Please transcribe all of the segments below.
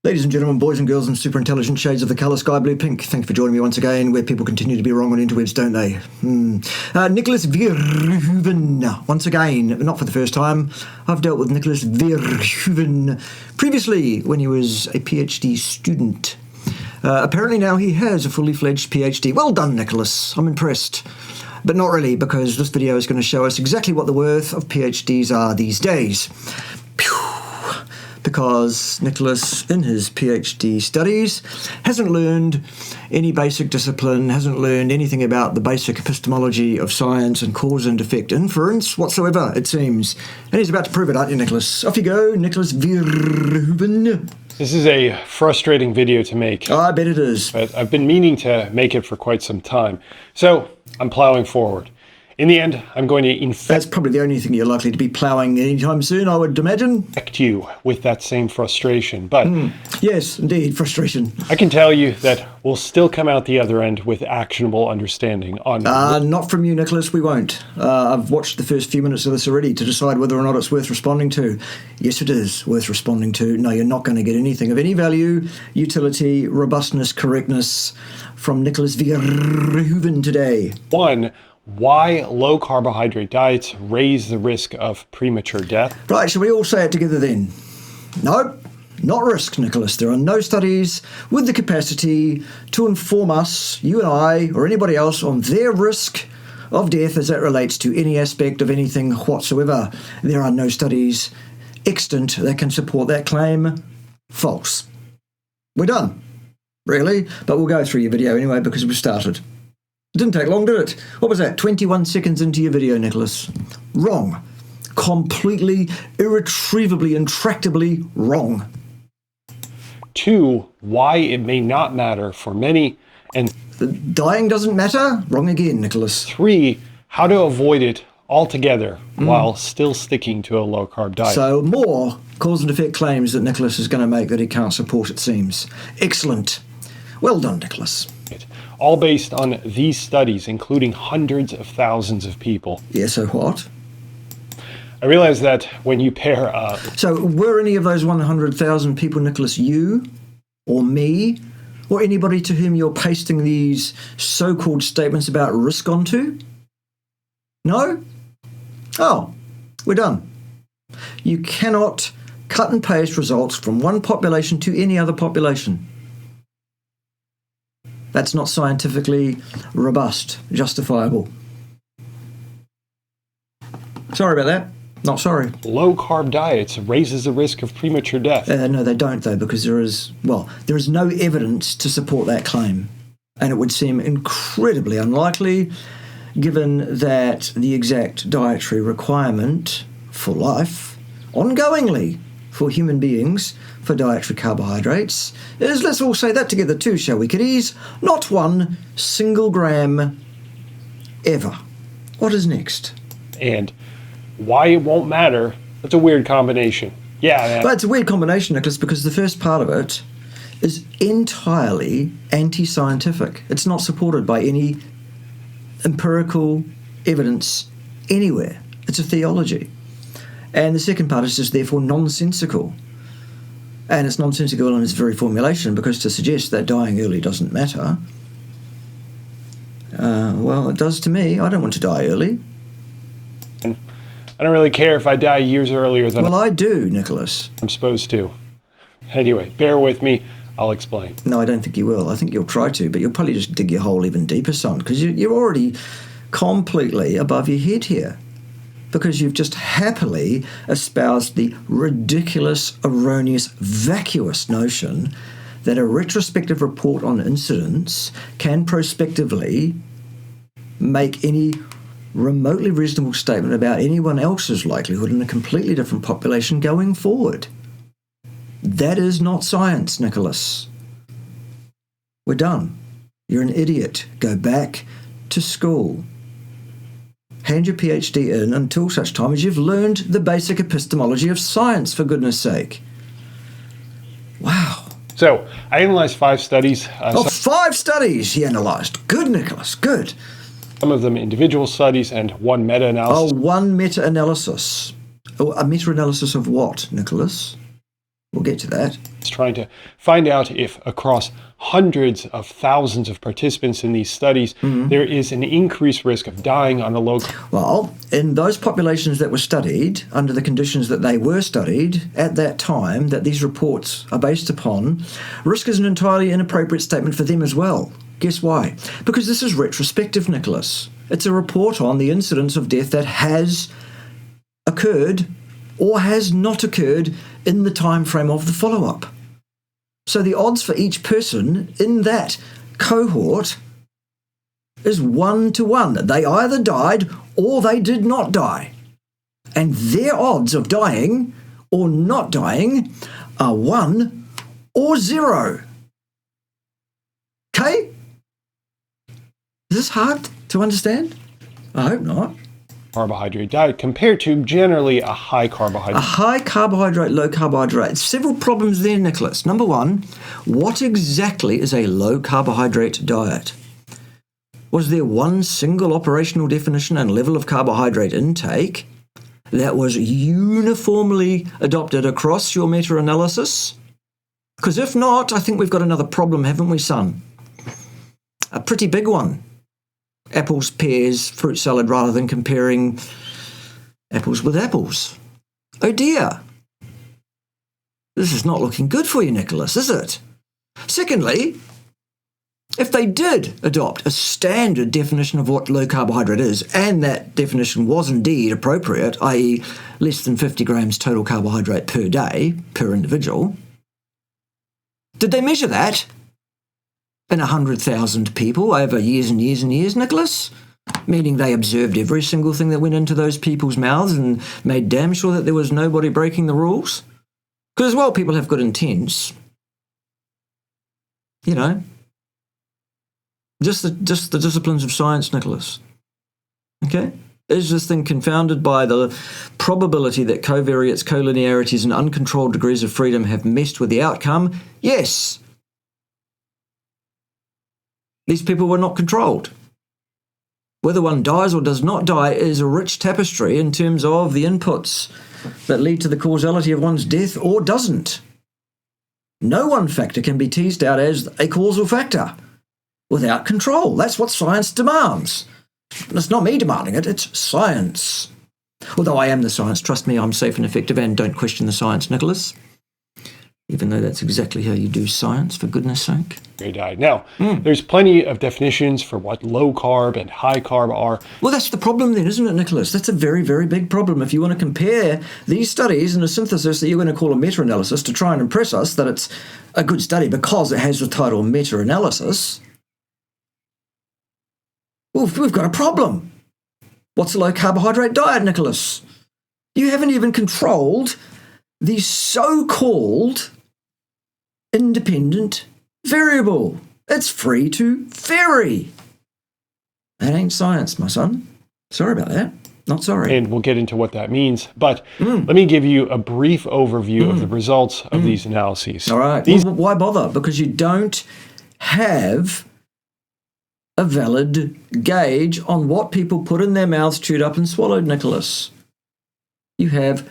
Ladies and gentlemen, boys and girls and super intelligent shades of the colour sky blue pink, thank you for joining me once again, where people continue to be wrong on interwebs, don't they? Nicholas Verhooven, once again, not for the first time. I've dealt with Nicholas Verhooven previously when he was a PhD student. Apparently now he has a fully fledged PhD. Well done, Nicholas. I'm impressed. But not really, because this video is going to show us exactly what the worth of PhDs are these days. Phew. Because Nicholas, in his PhD studies, hasn't learned any basic discipline, hasn't learned anything about the basic epistemology of science and cause and effect inference whatsoever, it seems. And he's about to prove it, aren't you, Nicholas? Off you go, Nicholas Verhooven. This is a frustrating video to make. Oh, I bet it is. But I've been meaning to make it for quite some time. So I'm plowing forward. In the end, I'm going to That's probably the only thing you're likely to be ploughing anytime soon, I would imagine. infect you with that same frustration. But Yes, indeed, frustration. I can tell you that we'll still come out the other end with actionable understanding on... Not from you, Nicholas, we won't. I've watched the first few minutes of this already to decide whether or not it's worth responding to. Yes, it is worth responding to. No, you're not going to get anything of any value, utility, robustness, correctness from Nicholas Verhooven today. One, why low carbohydrate diets raise the risk of premature death. Right, shall we all say it together then? No, not risk, Nicholas. There are no studies with the capacity to inform us, you and I, or anybody else, on their risk of death as that relates to any aspect of anything whatsoever. There are no studies extant that can support that claim. False. We're done. Really? But we'll go through your video anyway because we've started. It didn't take long, did it? What was that? 21 seconds into your video, Nicholas. Wrong. Completely, irretrievably, intractably wrong. Two, why it may not matter for many. And Dying doesn't matter? Wrong again, Nicholas. three, how to avoid it altogether while still sticking to a low-carb diet. So more cause and effect claims that Nicholas is going to make that he can't support, it seems. Excellent. Well done, Nicholas. All based on these studies, including hundreds of thousands of people. Yeah, so what? I realize that when you pair So were any of those 100,000 people, Nicholas, you or me or anybody to whom you're pasting these so-called statements about risk onto? No? Oh, we're done. You cannot cut and paste results from one population to any other population. That's not scientifically robust, justifiable. Sorry about that. Not sorry. low-carb diets raises the risk of premature death. No, they don't, though, because there is no evidence to support that claim. And it would seem incredibly unlikely, given that the exact dietary requirement for life, ongoingly, for human beings, for dietary carbohydrates, is, let's all say that together too, shall we, kiddies? Not 1 single gram ever. What is next? And why it won't matter, that's a weird combination. Yeah, But it's a weird combination, Nicholas, because the first part of it is entirely anti-scientific. It's not supported by any empirical evidence anywhere. It's a theology. And the second part is just therefore nonsensical. And it's nonsensical in its very formulation, because to suggest that dying early doesn't matter, well, it does to me. I don't want to die early. I don't really care if I die years earlier than Well, I do, Nicholas. I'm supposed to. Anyway, bear with me. I'll explain. No, I don't think you will. I think you'll try to, but you'll probably just dig your hole even deeper, son, because you're already completely above your head here. Because you've just happily espoused the ridiculous, erroneous, vacuous notion that a retrospective report on incidents can prospectively make any remotely reasonable statement about anyone else's likelihood in a completely different population going forward. That is not science, Nicholas. We're done. You're an idiot. Go back to school. Hand your PhD in until such time as you've learned the basic epistemology of science, for goodness sake. Wow. So, I analyzed 5 studies. 5 studies he analysed. Good, Nicholas, good. Some of them individual studies and 1 meta-analysis. Oh, 1 meta-analysis. Oh, a meta-analysis of what, Nicholas? We'll get to that. It's trying to find out if across hundreds of thousands of participants in these studies, there is an increased risk of dying on a low carb. Well, in those populations that were studied, under the conditions that they were studied at that time, that these reports are based upon, risk is an entirely inappropriate statement for them as well. Guess why? Because this is retrospective, Nicholas. It's a report on the incidence of death that has occurred or has not occurred in the time frame of the follow-up. So the odds for each person in that cohort is 1 to 1. They either died or they did not die. And their odds of dying or not dying are 1 or 0. Okay? Is this hard to understand? I hope not. Carbohydrate diet compared to generally a high carbohydrate. A high carbohydrate, low carbohydrate. Several problems there, Nicholas. Number one, what exactly is a low carbohydrate diet? Was there one single operational definition and level of carbohydrate intake that was uniformly adopted across your meta-analysis? Because if not, I think we've got another problem, haven't we, son? A pretty big one. Apples, pears, fruit salad, rather than comparing apples with apples. Oh dear. This is not looking good for you, Nicholas, is it? Secondly, if they did adopt a standard definition of what low carbohydrate is, and that definition was indeed appropriate, i.e. less than 50 grams total carbohydrate per day, per individual, did they measure that in 100,000 people over years and years and years, Nicholas? Meaning they observed every single thing that went into those people's mouths and made damn sure that there was nobody breaking the rules? Because, well, people have good intents. You know, just the disciplines of science, Nicholas. Okay? Is this thing confounded by the probability that covariates, collinearities, and uncontrolled degrees of freedom have messed with the outcome? Yes. These people were not controlled. Whether one dies or does not die is a rich tapestry in terms of the inputs that lead to the causality of one's death or doesn't. No one factor can be teased out as a causal factor without control. That's what science demands. And it's not me demanding it, it's science. Although I am the science, trust me, I'm safe and effective, and don't question the science, Nicholas. Even though that's exactly how you do science, for goodness sake. Diet. Now, there's plenty of definitions for what low carb and high carb are. Well, that's the problem then, isn't it, Nicholas? That's a very, very big problem. If you want to compare these studies in a synthesis that you're going to call a meta-analysis to try and impress us that it's a good study because it has the title meta-analysis, well, we've got a problem. What's a low carbohydrate diet, Nicholas? You haven't even controlled the so-called independent variable. It's free to vary. That ain't science, my son. Sorry about that. Not sorry. And we'll get into what that means. But let me give you a brief overview of the results of these analyses. All right. Well, why bother? Because you don't have a valid gauge on what people put in their mouths, chewed up and swallowed, Nicholas. You have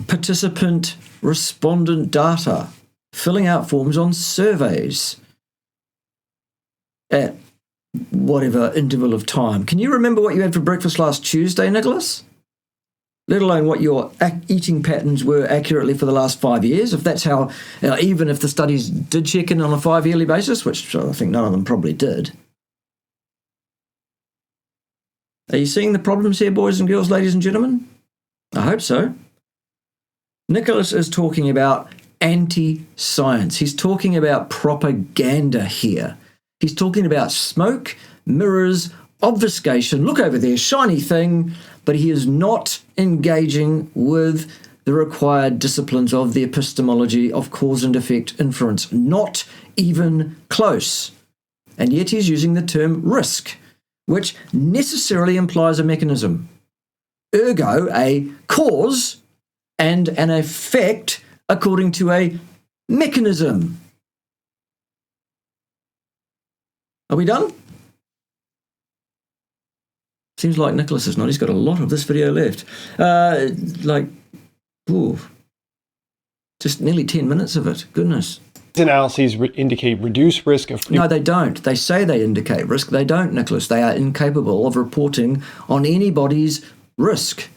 participant respondent data, filling out forms on surveys at whatever interval of time. Can you remember what you had for breakfast last Tuesday, Nicholas? Let alone what your eating patterns were accurately for the last 5 years, if that's how, even if the studies did check in on a 5-yearly basis, which I think none of them probably did. Are you seeing the problems here, boys and girls, ladies and gentlemen? I hope so. Nicholas is talking about anti-science. He's talking about propaganda here. He's talking about smoke, mirrors, obfuscation. Look over there, shiny thing. But he is not engaging with the required disciplines of the epistemology of cause and effect inference. Not even close. And yet he's using the term risk, which necessarily implies a mechanism. Ergo, a cause and an effect according to a mechanism. Are we done? Seems like Nicholas is not. He's got a lot of this video left. Just Just nearly 10 minutes of it. Goodness. These analyses indicate reduced risk of No, they don't. They say they indicate risk. They don't, Nicholas. They are incapable of reporting on anybody's risk.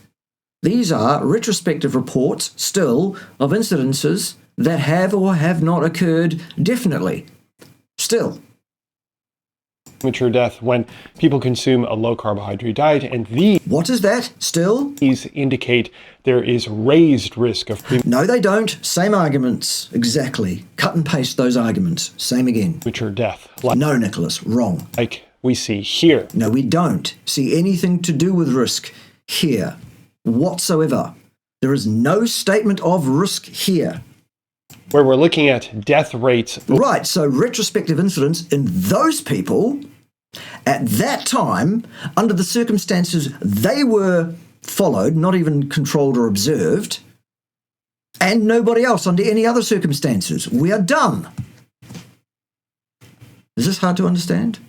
These are retrospective reports, still, of incidences that have or have not occurred definitely. Still. premature death when people consume a low carbohydrate diet, and What is that? Still? these indicate there is raised risk of No, they don't. Same arguments. Exactly. Cut and paste those arguments. Same again. premature death, No, Nicholas. Wrong. like we see here. No, we don't see anything to do with risk here whatsoever. There is no statement of risk here. Where we're looking at death rates. Right, so retrospective incidents in those people at that time, under the circumstances they were followed, not even controlled or observed, and nobody else under any other circumstances. We are done. Is this hard to understand?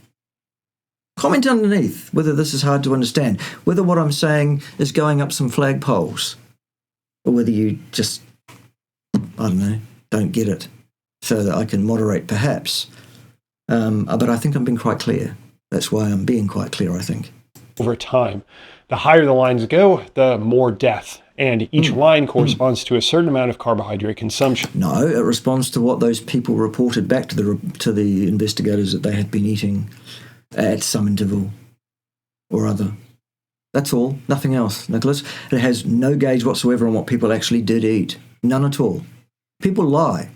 Comment underneath whether this is hard to understand, whether what I'm saying is going up some flagpoles, or whether you just, I don't know, don't get it, so that I can moderate perhaps. But I think I'm being quite clear. That's why I'm being quite clear, I think. Over time. The higher the lines go, the more death. And each line corresponds to a certain amount of carbohydrate consumption. No, it responds to what those people reported back to the investigators that they had been eating at some interval or other. That's all. Nothing else, Nicholas. It has no gauge whatsoever on what people actually did eat. None at all. People lie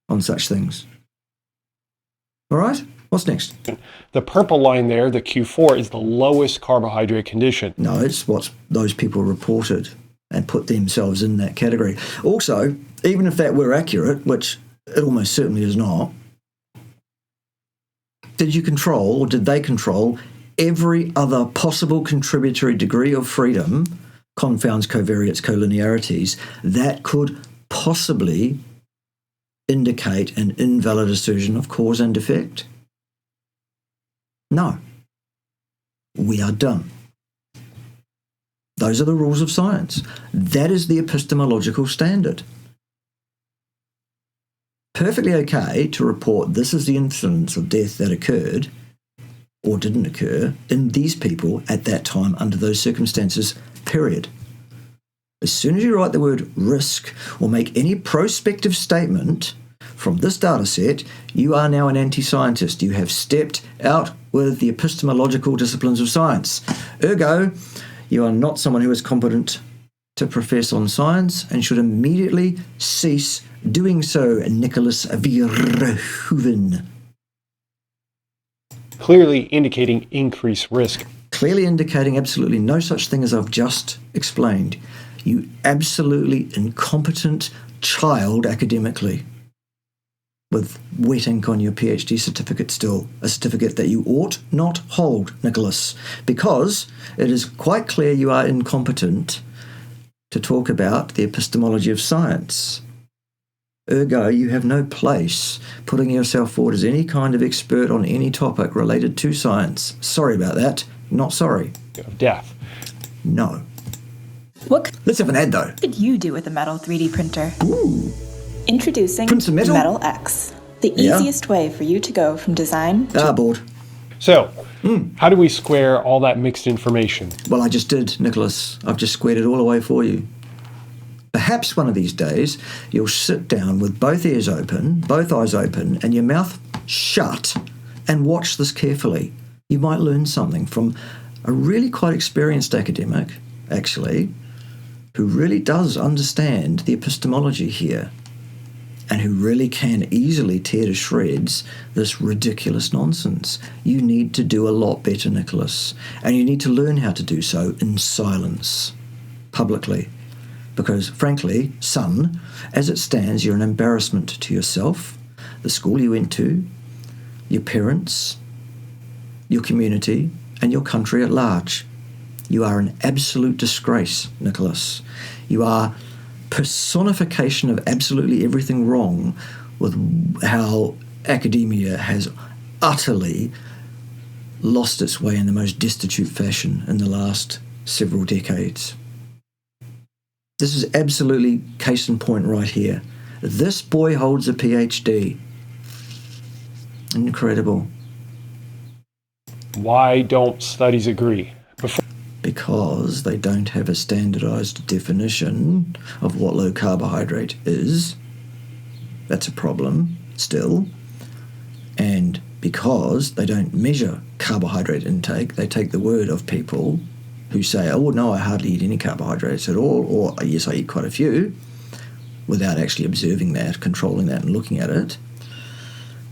on such things. All right? What's next? The purple line there, the Q4, is the lowest carbohydrate condition. No, it's what those people reported and put themselves in that category. Also, even if that were accurate, which it almost certainly is not, did you control, or did they control, every other possible contributory degree of freedom, confounds, covariates, collinearities, that could possibly indicate an invalid assertion of cause and effect? No. We are done. Those are the rules of science. That is the epistemological standard. Perfectly okay to report this is the incidence of death that occurred or didn't occur in these people at that time under those circumstances, period. As soon as you write the word risk or make any prospective statement from this data set, you are now an anti-scientist. You have stepped out with the epistemological disciplines of science. Ergo, you are not someone who is competent to profess on science and should immediately cease doing so, Nicholas Verhooven. Clearly indicating increased risk. Clearly indicating absolutely no such thing as I've just explained. You absolutely incompetent child academically, with wet ink on your PhD certificate still, a certificate that you ought not hold, Nicholas, because it is quite clear you are incompetent to talk about the epistemology of science. Ergo, you have no place putting yourself forward as any kind of expert on any topic related to science. Sorry about that. Not sorry. Of death. No. Let's have an ad, though. What could you do with a metal 3D printer? Ooh. Introducing Print some metal? Metal X, the Yeah. easiest way for you to go from design to Bored. So, how do we square all that mixed information? Well, I just did, Nicholas. I've just squared it all away for you. Perhaps one of these days you'll sit down with both ears open, both eyes open, and your mouth shut and watch this carefully. You might learn something from a really quite experienced academic, actually, who really does understand the epistemology here and who really can easily tear to shreds this ridiculous nonsense. You need to do a lot better, Nicholas, and you need to learn how to do so in silence, publicly. Because, frankly, son, as it stands, you're an embarrassment to yourself, the school you went to, your parents, your community, and your country at large. You are an absolute disgrace, Nicholas. You are personification of absolutely everything wrong with how academia has utterly lost its way in the most destitute fashion in the last several decades. This is absolutely case in point right here. This boy holds a PhD. Incredible. Why don't studies agree? Because they don't have a standardized definition of what low carbohydrate is. That's a problem still. And because they don't measure carbohydrate intake, they take the word of people who say, oh, no, I hardly eat any carbohydrates at all, or yes, I eat quite a few, without actually observing that, controlling that and looking at it.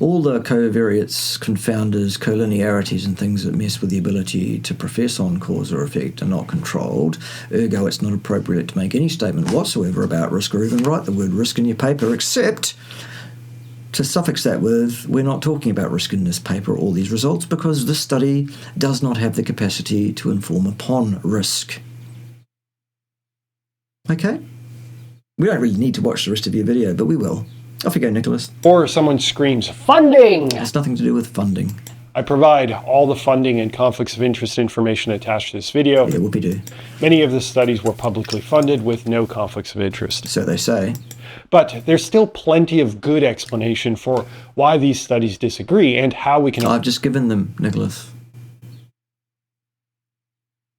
All the covariates, confounders, collinearities and things that mess with the ability to profess on cause or effect are not controlled. Ergo, it's not appropriate to make any statement whatsoever about risk or even write the word risk in your paper, except to suffix that with, we're not talking about risk in this paper or all these results because this study does not have the capacity to inform upon risk. Okay? We don't really need to watch the rest of your video, but we will. Off you go, Nicholas. Or someone screams, funding! It has nothing to do with funding. I provide all the funding and conflicts of interest information attached to this video. Yeah, whoopie-doo. Many of the studies were publicly funded with no conflicts of interest. So they say. But there's still plenty of good explanation for why these studies disagree and how we can... I've just given them, Nicholas.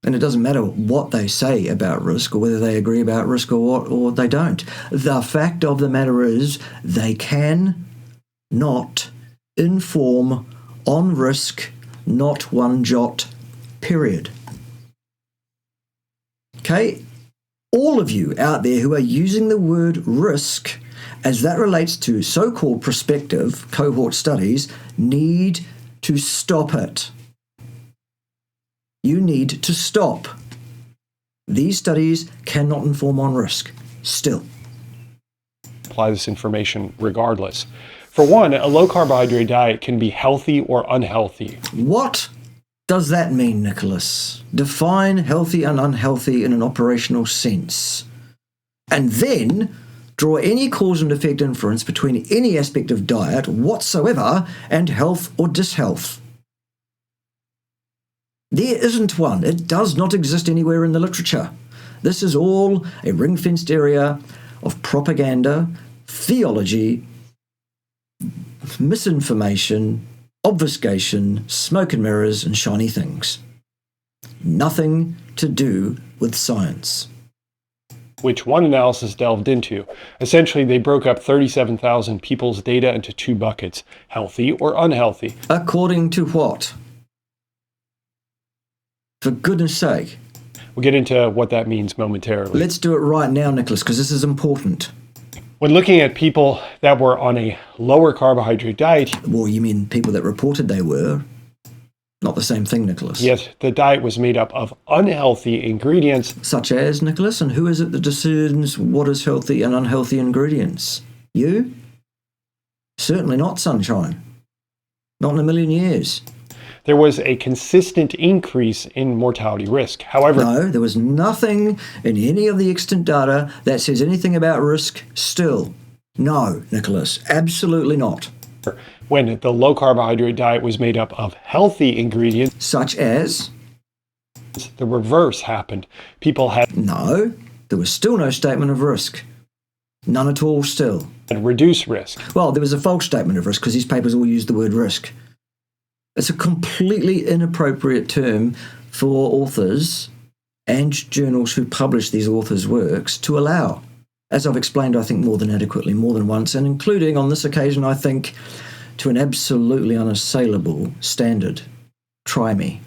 And it doesn't matter what they say about risk or whether they agree about risk or they don't. The fact of the matter is they can not inform on risk, not one jot, period. Okay? All of you out there who are using the word risk as that relates to so-called prospective cohort studies need to stop it. You need to stop. These studies cannot inform on risk. Still. Apply this information regardless. For one, a low carbohydrate diet can be healthy or unhealthy. What does that mean, Nicholas? Define healthy and unhealthy in an operational sense. And then draw any cause and effect inference between any aspect of diet whatsoever and health or dishealth. There isn't one. It does not exist anywhere in the literature. This is all a ring-fenced area of propaganda, theology, misinformation, obfuscation, smoke and mirrors, and shiny things. Nothing to do with science. Which one analysis delved into. Essentially, they broke up 37,000 people's data into two buckets, healthy or unhealthy. According to what? For goodness sake. We'll get into what that means momentarily. Let's do it right now, Nicholas, because this is important. When looking at people that were on a lower carbohydrate diet... Well, you mean people that reported they were? Not the same thing, Nicholas. Yes, the diet was made up of unhealthy ingredients. Such as, Nicholas? And who is it that discerns what is healthy and unhealthy ingredients? You? Certainly not, sunshine. Not in a million years. There was a consistent increase in mortality risk. However... No, there was nothing in any of the extant data that says anything about risk still. No, Nicholas, absolutely not. When the low carbohydrate diet was made up of healthy ingredients... Such as? The reverse happened. People had... No, there was still no statement of risk. None at all still. Had reduced risk. Well, there was a false statement of risk because these papers all used the word risk. It's a completely inappropriate term for authors and journals who publish these authors' works to allow. As I've explained, I think more than adequately, more than once, and including on this occasion, I think, to an absolutely unassailable standard. Try me.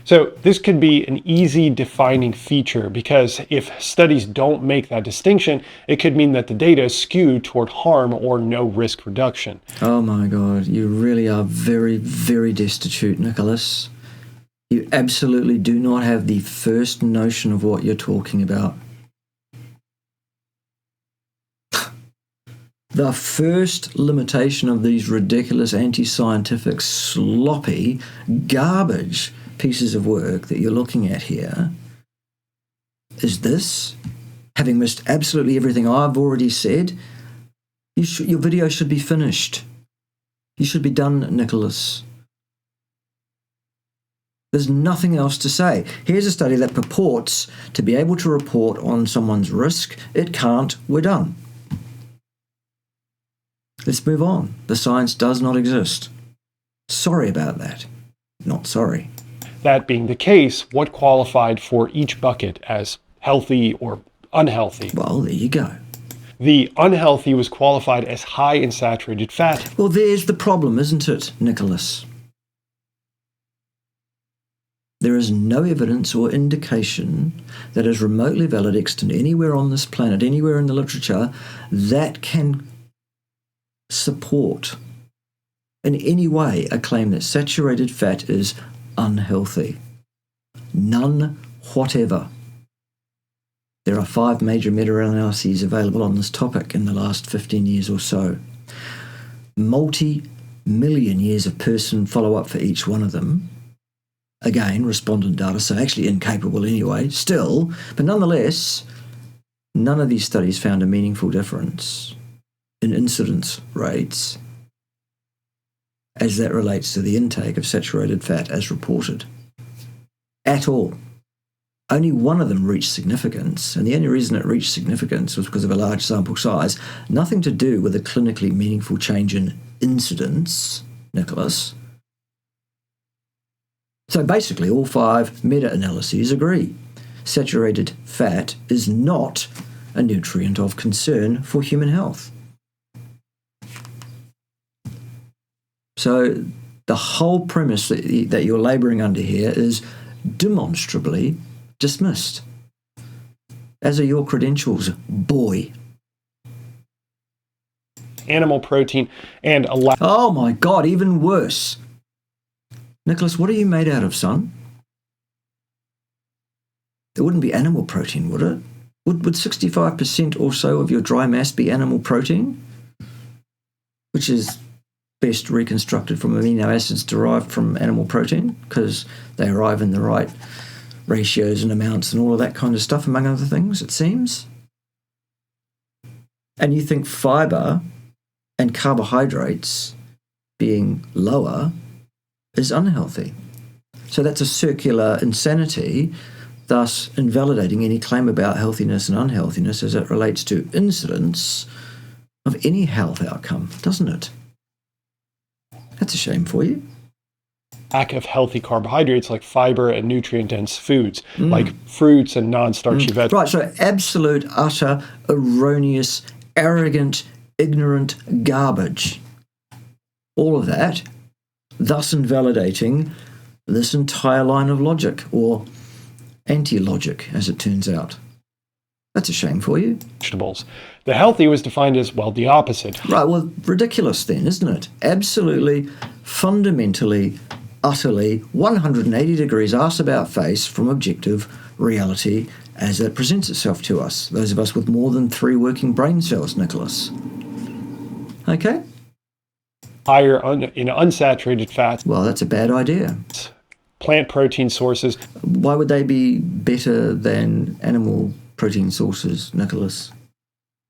So this could be an easy defining feature because if studies don't make that distinction, it could mean that the data is skewed toward harm or no risk reduction. Oh my God, you really are very, very destitute, Nicholas. You absolutely do not have the first notion of what you're talking about. The first limitation of these ridiculous anti-scientific, sloppy, garbage pieces of work that you're looking at here is this. Having missed absolutely everything I've already said, your video should be finished. You should be done, Nicholas. There's nothing else to say. Here's a study that purports to be able to report on someone's risk. It can't. We're done. Let's move on. The science does not exist. Sorry about that. Not sorry. That being the case, what qualified for each bucket as healthy or unhealthy? Well, there you go. The unhealthy was qualified as high in saturated fat. Well, there's the problem, isn't it, Nicholas? There is no evidence or indication that is remotely valid extant anywhere on this planet, anywhere in the literature, that can support in any way a claim that saturated fat is unhealthy. None whatever. There are 5 major meta-analyses available on this topic in the last 15 years or so. Multi-million years of person follow-up for each one of them. Again, respondent data, so actually incapable anyway, still, but nonetheless, none of these studies found a meaningful difference in incidence rates as that relates to the intake of saturated fat as reported. At all. Only one of them reached significance, and the only reason it reached significance was because of a large sample size, nothing to do with a clinically meaningful change in incidence, Nicholas. So basically, all 5 meta-analyses agree. Saturated fat is not a nutrient of concern for human health. So the whole premise that you're labouring under here is demonstrably dismissed. As are your credentials, boy. Animal protein and Oh my God, even worse. Nicholas, what are you made out of, son? It wouldn't be animal protein, would it? Would 65% or so of your dry mass be animal protein? Which is best reconstructed from amino acids derived from animal protein, because they arrive in the right ratios and amounts and all of that kind of stuff, among other things, it seems. And you think fibre and carbohydrates being lower is unhealthy. So that's a circular insanity, thus invalidating any claim about healthiness and unhealthiness as it relates to incidence of any health outcome, doesn't it? That's a shame for you. lack of healthy carbohydrates like fiber and nutrient-dense foods, like fruits and non-starchy vegetables. Right, so absolute, utter, erroneous, arrogant, ignorant garbage. All of that, thus invalidating this entire line of logic, or anti-logic, as it turns out. That's a shame for you. Vegetables. The healthy was defined as, well, the opposite. Right, well, ridiculous then, isn't it? Absolutely, fundamentally, utterly, 180 degrees arse about face from objective reality as it presents itself to us. Those of us with more than 3 working brain cells, Nicholas. Okay? Higher in unsaturated fats. Well, that's a bad idea. Plant protein sources. Why would they be better than animal protein sources, Nicholas?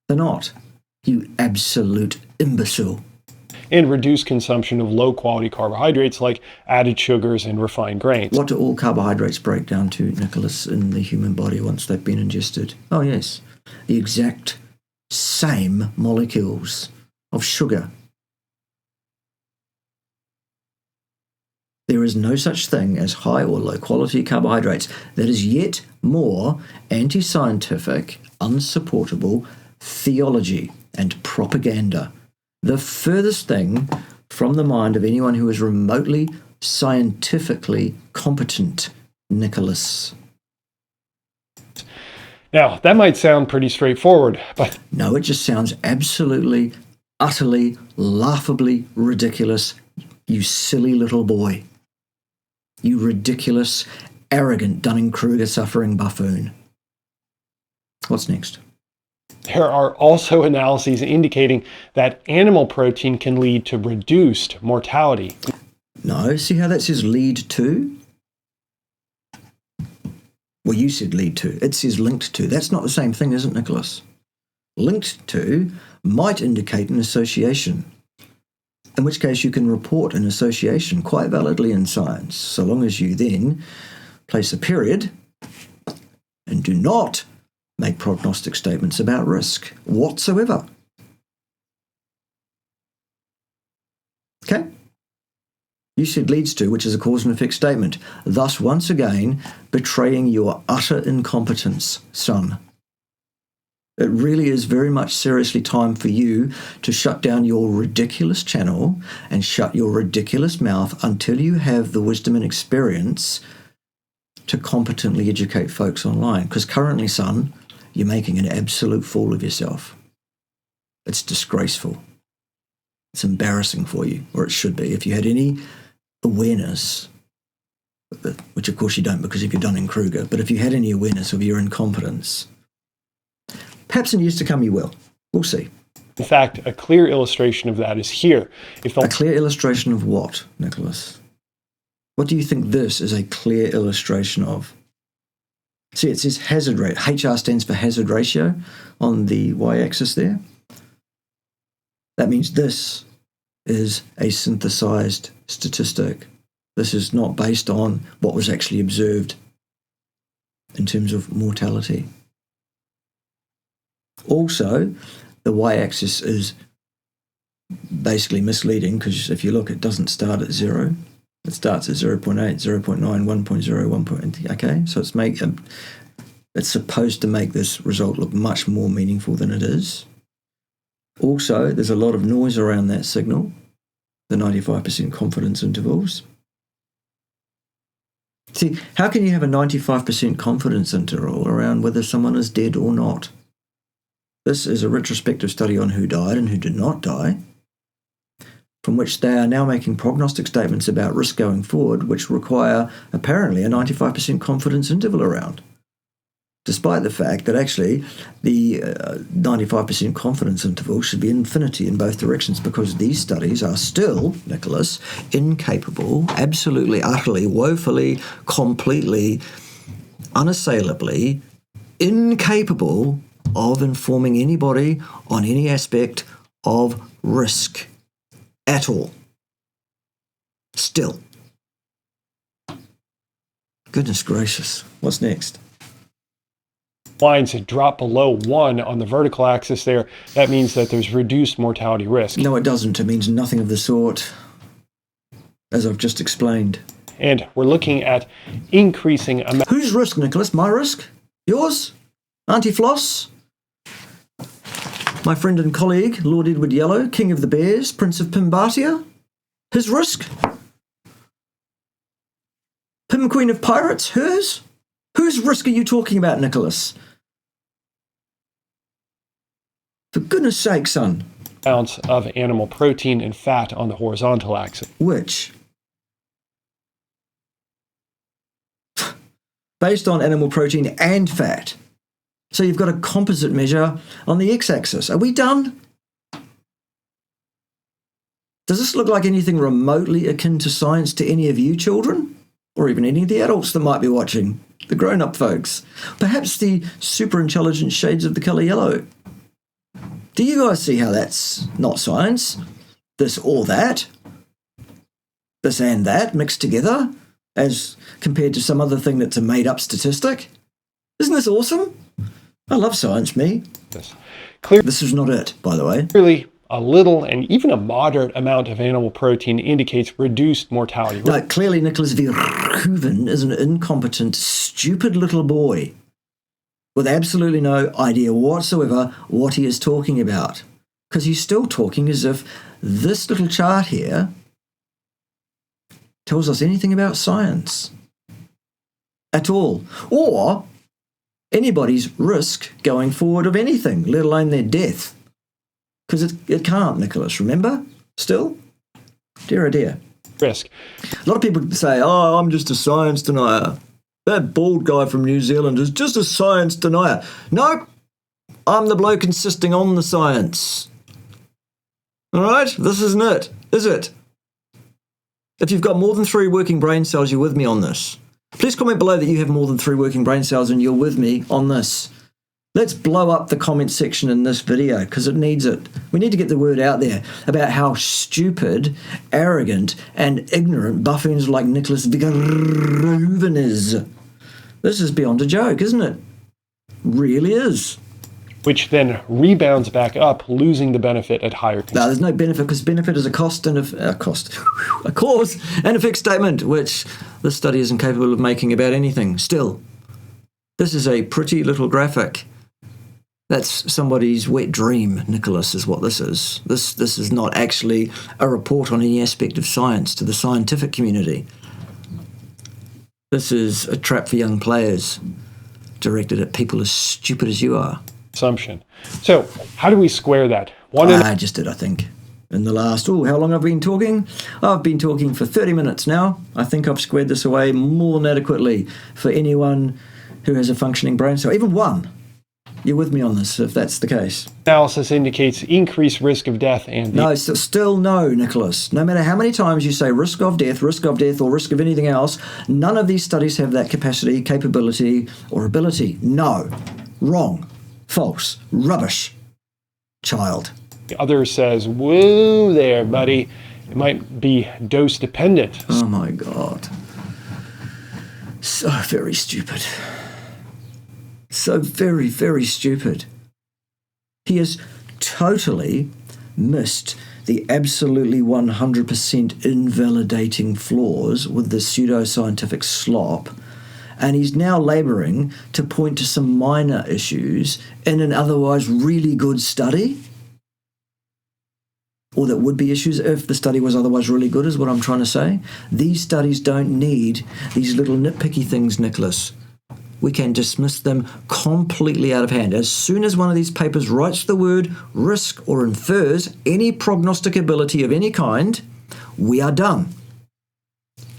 They're not. You absolute imbecile. And reduced consumption of low-quality carbohydrates like added sugars and refined grains. What do all carbohydrates break down to, Nicholas, in the human body once they've been ingested? Oh, yes. The exact same molecules of sugar. There is no such thing as high or low quality carbohydrates. That is yet more anti-scientific, unsupportable theology and propaganda. The furthest thing from the mind of anyone who is remotely scientifically competent, Nicholas. Now, that might sound pretty straightforward, but... No, it just sounds absolutely, utterly, laughably ridiculous, you silly little boy. You ridiculous, arrogant Dunning-Kruger suffering buffoon. What's next? There are also analyses indicating that animal protein can lead to reduced mortality. No, see how that says lead to? Well, you said lead to. It says linked to. That's not the same thing, is it, Nicholas? Linked to might indicate an association. in which case you can report an association quite validly in science, so long as you then place a period and do not make prognostic statements about risk whatsoever. Okay? You said leads to, which is a cause and effect statement, thus once again betraying your utter incompetence, son. It really is very much seriously time for you to shut down your ridiculous channel and shut your ridiculous mouth until you have the wisdom and experience to competently educate folks online. Because currently, son, you're making an absolute fool of yourself. It's disgraceful. It's embarrassing for you, or it should be. If you had any awareness, which of course you don't because if you're Dunning-Kruger, but if you had any awareness of your incompetence, perhaps in years to come you will. We'll see. In fact, a clear illustration of that is here. A clear illustration of what, Nicholas? What do you think this is a clear illustration of? See, it says hazard rate. HR stands for hazard ratio on the y-axis there. That means this is a synthesized statistic. This is not based on what was actually observed in terms of mortality. Also, the y-axis is basically misleading because if you look, it doesn't start at 0. It starts at 0.8, 0.9, 1.0, 1. Okay, so it's supposed to make this result look much more meaningful than it is. Also, there's a lot of noise around that signal, the 95% confidence intervals. See, how can you have a 95% confidence interval around whether someone is dead or not? This is a retrospective study on who died and who did not die, from which they are now making prognostic statements about risk going forward, which require apparently a 95% confidence interval around, despite the fact that actually the 95% confidence interval should be infinity in both directions, because these studies are still, Nicholas, incapable, absolutely, utterly, woefully, completely, unassailably incapable of informing anybody on any aspect of risk at all. Still. Goodness gracious. What's next? Lines that drop below 1 on the vertical axis there, that means that there's reduced mortality risk. No, it doesn't. It means nothing of the sort, as I've just explained. And we're looking at increasing amount. Whose risk, Nicholas? My risk? Yours? Auntie Floss? My friend and colleague, Lord Edward Yellow, King of the Bears, Prince of Pimbatia? His risk? Pim Queen of Pirates? Hers? Whose risk are you talking about, Nicholas? For goodness sake, son. Amounts of animal protein and fat on the horizontal axis. Which? Based on animal protein and fat. So you've got a composite measure on the x-axis. Are we done? Does this look like anything remotely akin to science to any of you children? Or even any of the adults that might be watching? The grown-up folks? Perhaps the super-intelligent shades of the colour yellow? Do you guys see how that's not science? This or that? This and that mixed together? As compared to some other thing that's a made-up statistic? Isn't this awesome? I love science, me. This is not it, by the way. Clearly, a little and even a moderate amount of animal protein indicates reduced mortality. No, clearly Nicholas Verhooven is an incompetent, stupid little boy with absolutely no idea whatsoever what he is talking about. Because he's still talking as if this little chart here tells us anything about science at all. Or anybody's risk going forward of anything, let alone their death. Because it can't, Nicholas, remember? Still? Dear oh dear. Risk. A lot of people say, oh, I'm just a science denier. That bald guy from New Zealand is just a science denier. Nope. I'm the bloke insisting on the science. All right? This isn't it, is it? If you've got more than 3 working brain cells, you're with me on this. Please comment below that you have more than 3 working brain cells and you're with me on this. Let's blow up the comment section in this video because it needs it. We need to get the word out there about how stupid, arrogant, and ignorant buffoons like Nicholas Verhooven is. This is beyond a joke, isn't it? Really is. Which then rebounds back up, losing the benefit at higher consumption. No, there's no benefit because benefit is a cause and a fixed statement, which this study is incapable of making about anything. Still, this is a pretty little graphic. That's somebody's wet dream, Nicholas, is what this is. This is not actually a report on any aspect of science to the scientific community. This is a trap for young players directed at people as stupid as you are. So, how do we square that? I just did, I think. In the last, how long have I been talking? I've been talking for 30 minutes now. I think I've squared this away more than adequately for anyone who has a functioning brain cell, even one. You're with me on this, if that's the case. Analysis indicates increased risk of death and... No, still no, Nicholas. No matter how many times you say risk of death, or risk of anything else, none of these studies have that capacity, capability, or ability. No. Wrong. False. Rubbish. Child. The other says, whoa there, buddy. It might be dose dependent. Oh my God. So very stupid. So very, very stupid. He has totally missed the absolutely 100% invalidating flaws with the pseudoscientific slop, and he's now labouring to point to some minor issues in an otherwise really good study. Or that would be issues if the study was otherwise really good, is what I'm trying to say. These studies don't need these little nitpicky things, Nicholas. We can dismiss them completely out of hand. As soon as one of these papers writes the word risk or infers any prognosticability of any kind, we are done.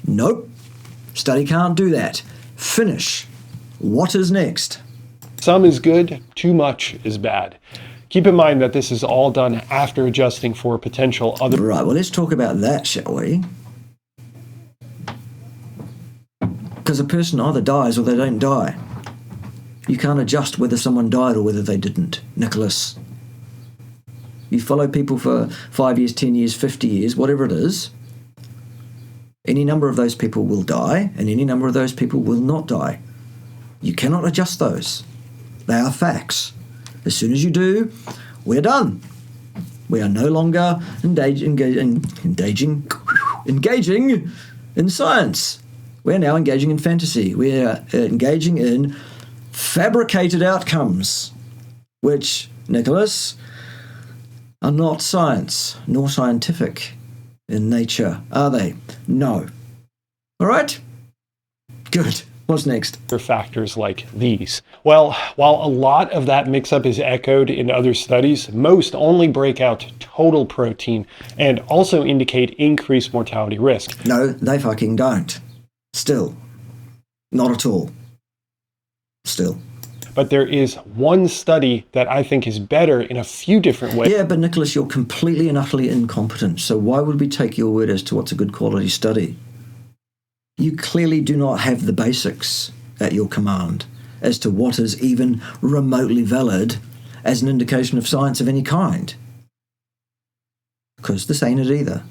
Nope. Study can't do that. Finish. What is next? Some is good, too much is bad. Keep in mind that this is all done after adjusting for potential other... Right, well, let's talk about that, shall we? Because a person either dies or they don't die. You can't adjust whether someone died or whether they didn't, Nicholas. You follow people for 5 years, 10 years, 50 years, whatever it is. Any number of those people will die, and any number of those people will not die. You cannot adjust those. They are facts. As soon as you do, we're done. We are no longer engaging in science. We're now engaging in fantasy. We're engaging in fabricated outcomes, which, Nicholas, are not science, nor scientific in nature, are they? No. All right? Good. What's next? Factors like these. Well, while a lot of that mix-up is echoed in other studies, most only break out total protein and also indicate increased mortality risk. No, they fucking don't. Still. Not at all. Still. But there is one study that I think is better in a few different ways. Yeah, but Nicholas, you're completely and utterly incompetent. So why would we take your word as to what's a good quality study? You clearly do not have the basics at your command as to what is even remotely valid as an indication of science of any kind. Because this ain't it either.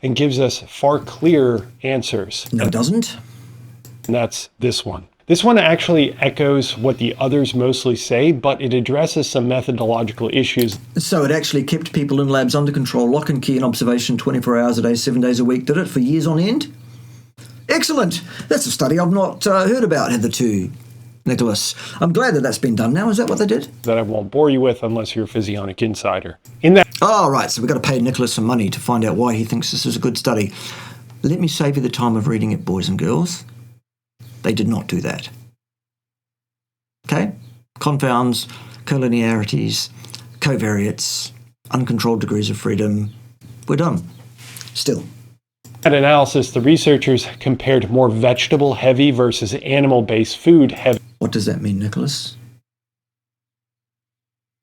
And gives us far clearer answers. No, it doesn't. And that's this one. This one actually echoes what the others mostly say, but it addresses some methodological issues. So it actually kept people in labs under control, lock and key and observation 24 hours a day, 7 days a week, did it for years on end? Excellent. That's a study I've not heard about hitherto, Nicholas. I'm glad that that's been done now. Is that what they did? That I won't bore you with unless you're a Physionic insider. In that... Oh, right. So we've got to pay Nicholas some money to find out why he thinks this is a good study. Let me save you the time of reading it, boys and girls. They did not do that. Okay? Confounds, collinearities, covariates, uncontrolled degrees of freedom. We're done. Still. That analysis, the researchers compared more vegetable-heavy versus animal-based food-heavy. What does that mean, Nicholas?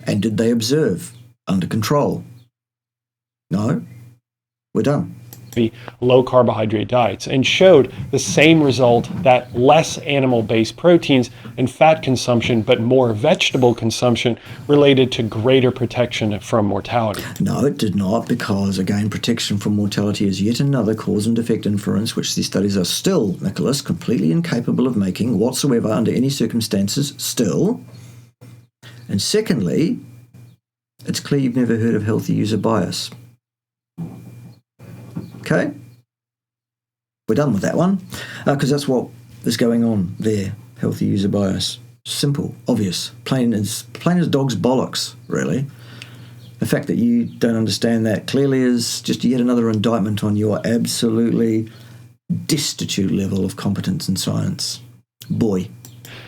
And did they observe under control? No? We're done. low carbohydrate diets and showed the same result, that less animal-based proteins and fat consumption but more vegetable consumption related to greater protection from mortality. No, it did not, because again, protection from mortality is yet another cause and effect inference which these studies are still, Nicholas, completely incapable of making whatsoever under any circumstances still. And secondly, it's clear you've never heard of healthy user bias. Okay? We're done with that one, because that's what is going on there, healthy user bias. Simple, obvious, plain as dog's bollocks, really. The fact that you don't understand that clearly is just yet another indictment on your absolutely destitute level of competence in science. Boy.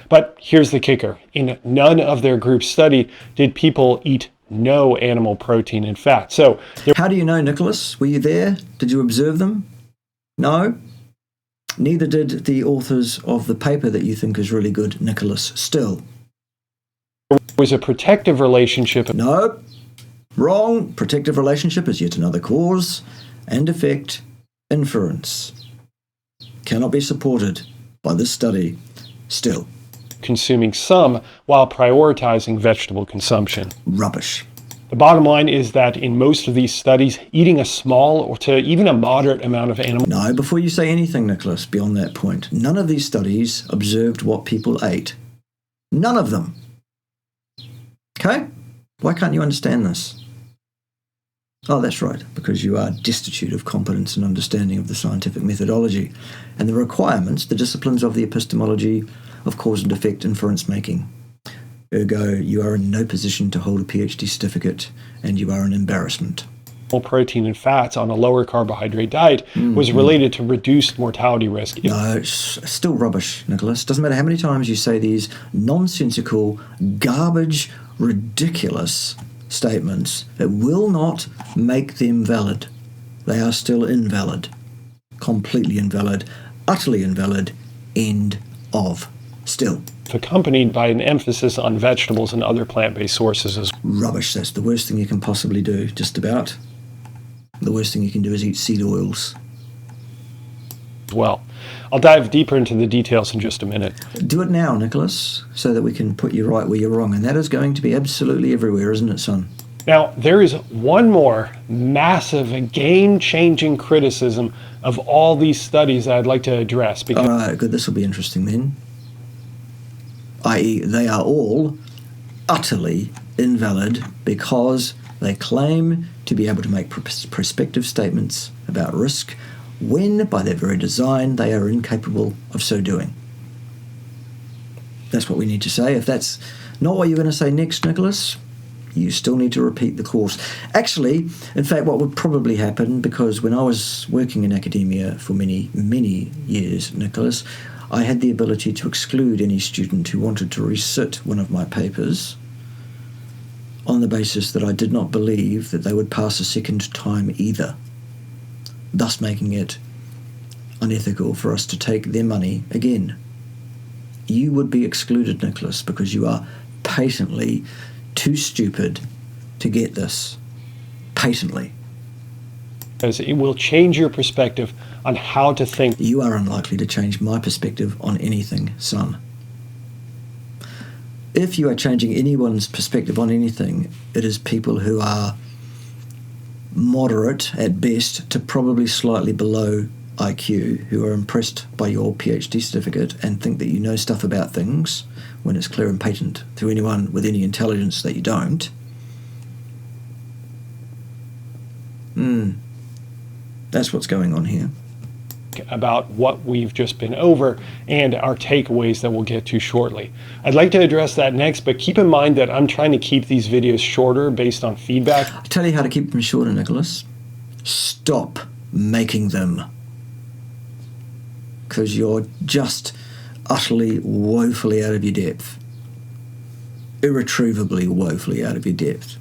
But here's the kicker. In none of their group study did people eat no animal protein and fat. So how do you know, Nicholas? Were you there? Did you observe them? No? Neither did the authors of the paper that you think is really good, Nicholas, still. There was a protective relationship. No. Wrong. Protective relationship is yet another cause and effect inference. Cannot be supported by this study still. Consuming some while prioritizing vegetable consumption. Rubbish. The bottom line is that in most of these studies, eating a small or to even a moderate amount of animal... No, before you say anything, Nicholas, beyond that point, none of these studies observed what people ate. None of them. Okay? Why can't you understand this? Oh, that's right, because you are destitute of competence and understanding of the scientific methodology and the requirements, the disciplines of the epistemology of cause and effect inference making. Ergo, you are in no position to hold a PhD certificate, and you are an embarrassment. Protein and fats on a lower carbohydrate diet was related to reduced mortality risk. No, it's still rubbish, Nicholas. Doesn't matter how many times you say these nonsensical, garbage, ridiculous statements, it will not make them valid. They are still invalid. Completely invalid. Utterly invalid. End of. Still. Accompanied by an emphasis on vegetables and other plant-based sources as well. Rubbish. That's the worst thing you can possibly do, just about. The worst thing you can do is eat seed oils. Well, I'll dive deeper into the details in just a minute. Do it now, Nicholas, so that we can put you right where you're wrong. And that is going to be absolutely everywhere, isn't it, son? Now, there is one more massive, game-changing criticism of all these studies that I'd like to address. Because all right, good. This will be interesting then. I.e., they are all utterly invalid because they claim to be able to make prospective statements about risk when, by their very design, they are incapable of so doing. That's what we need to say. If that's not what you're going to say next, Nicholas, you still need to repeat the course. Actually, in fact, what would probably happen, because when I was working in academia for many, many years, Nicholas, I had the ability to exclude any student who wanted to resit one of my papers on the basis that I did not believe that they would pass a second time either, thus making it unethical for us to take their money again. You would be excluded, Nicholas, because you are patently too stupid to get this. Patently. because it will change your perspective on how to think. You are unlikely to change my perspective on anything, son. If you are changing anyone's perspective on anything, it is people who are moderate at best to probably slightly below IQ, who are impressed by your PhD certificate and think that you know stuff about things when it's clear and patent to anyone with any intelligence that you don't. That's what's going on here. About what we've just been over and our takeaways that we'll get to shortly. I'd like to address that next, but keep in mind that I'm trying to keep these videos shorter based on feedback. I'll tell you how to keep them shorter, Nicholas. Stop making them. Because you're just utterly, woefully out of your depth. Irretrievably, woefully out of your depth.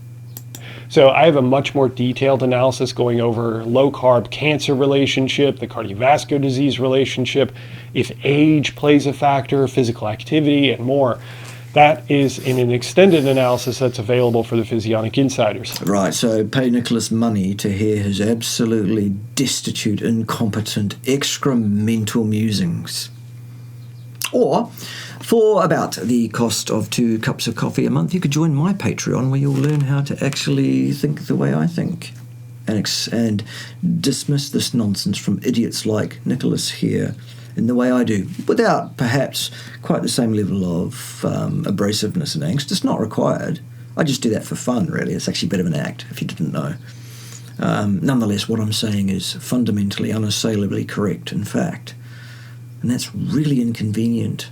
So I have a much more detailed analysis going over low-carb cancer relationship, the cardiovascular disease relationship, if age plays a factor, physical activity, and more. That is in an extended analysis that's available for the Physionic insiders. Right, so pay Nicholas money to hear his absolutely destitute, incompetent, excremental musings. Or, for about the cost of 2 cups of coffee a month, you could join my Patreon, where you'll learn how to actually think the way I think and dismiss this nonsense from idiots like Nicholas here in the way I do, without perhaps quite the same level of abrasiveness and angst. It's not required. I just do that for fun, really. It's actually a bit of an act, if you didn't know. Nonetheless, what I'm saying is fundamentally, unassailably correct, in fact. And that's really inconvenient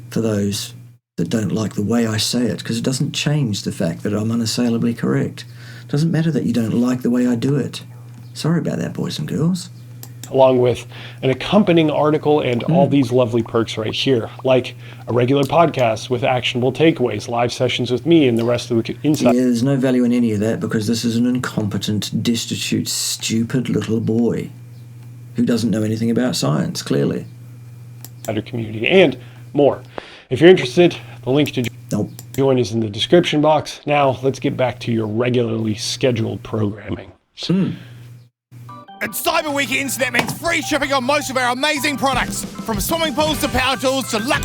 for those that don't like the way I say it, because it doesn't change the fact that I'm unassailably correct. It doesn't matter that you don't like the way I do it. Sorry about that, boys and girls. Along with an accompanying article and all these lovely perks right here, like a regular podcast with actionable takeaways, live sessions with me and the rest of the inside. Yeah, there's no value in any of that, because this is an incompetent, destitute, stupid little boy who doesn't know anything about science, clearly. Community and more. If you're interested, the link to join is in the description box. Now, let's get back to your regularly scheduled programming. It's Cyber Weekends, that means free shipping on most of our amazing products, from swimming pools to power tools to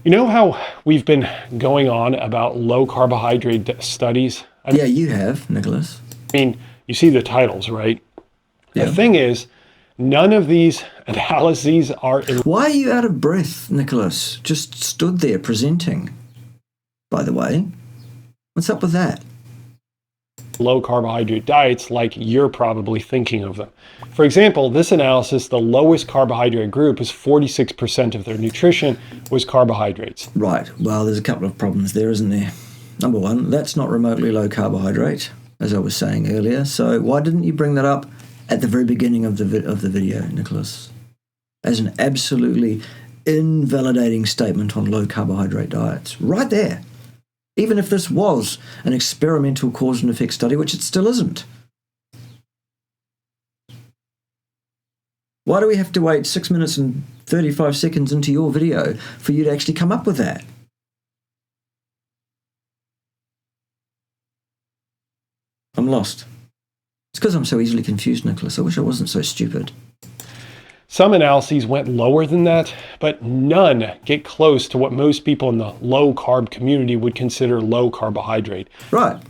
You know how we've been going on about low carbohydrate studies? Yeah, you have, Nicholas. I mean, you see the titles, right? Yeah. The thing is, none of these analyses are... Why are you out of breath, Nicholas? Just stood there presenting, by the way. What's up with that? Low carbohydrate diets like you're probably thinking of them. For example, this analysis, the lowest carbohydrate group is 46% of their nutrition was carbohydrates. Right. Well, there's a couple of problems there, isn't there? Number one, that's not remotely low carbohydrate, as I was saying earlier. So why didn't you bring that up at the very beginning of the video, Nicholas, as an absolutely invalidating statement on low carbohydrate diets? Right there. Even if this was an experimental cause and effect study, which it still isn't. Why do we have to wait 6 minutes and 35 seconds into your video for you to actually come up with that? I'm lost. It's because I'm so easily confused, Nicholas. I wish I wasn't so stupid. Some analyses went lower than that, but none get close to what most people in the low-carb community would consider low carbohydrate. Right.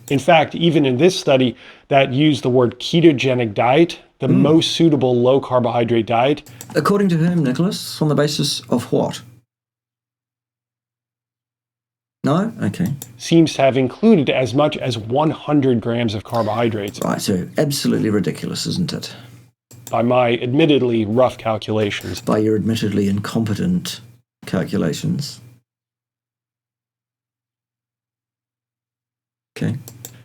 In fact, even in this study that used the word ketogenic diet, the most suitable low carbohydrate diet. According to whom, Nicholas? On the basis of what? No? Okay. Seems to have included as much as 100 grams of carbohydrates. Right, so absolutely ridiculous, isn't it? By my admittedly rough calculations. By your admittedly incompetent calculations. Okay.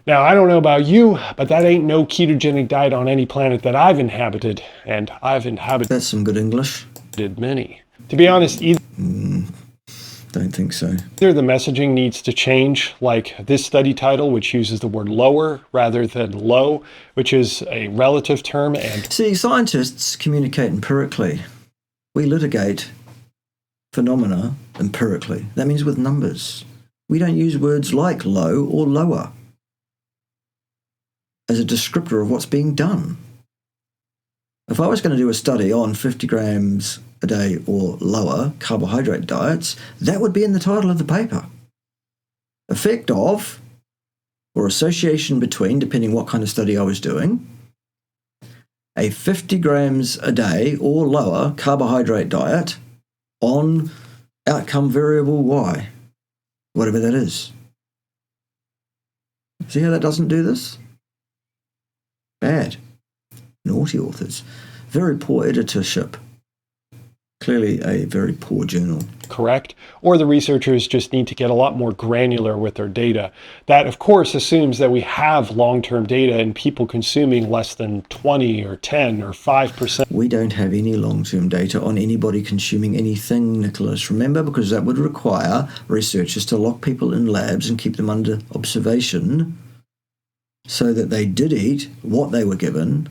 Now, I don't know about you, but that ain't no ketogenic diet on any planet that I've inhabited, and I've inhabited... That's some good English. ...many. To be honest, either Don't think so. the messaging needs to change, like this study title, which uses the word lower rather than low, which is a relative term, and... See, scientists communicate empirically. We litigate phenomena empirically. That means with numbers. We don't use words like low or lower as a descriptor of what's being done. If I was going to do a study on 50 grams a day or lower carbohydrate diets, that would be in the title of the paper. Effect of, or association between, depending what kind of study I was doing, a 50 grams a day or lower carbohydrate diet on outcome variable Y, whatever that is. See how that doesn't do this? Bad. Naughty authors. Very poor editorship. Clearly a very poor journal. Correct? Or the researchers just need to get a lot more granular with their data. That, of course, assumes that we have long-term data and people consuming less than 20 or 10 or 5%. We don't have any long-term data on anybody consuming anything, Nicholas. Remember, because that would require researchers to lock people in labs and keep them under observation so that they did eat what they were given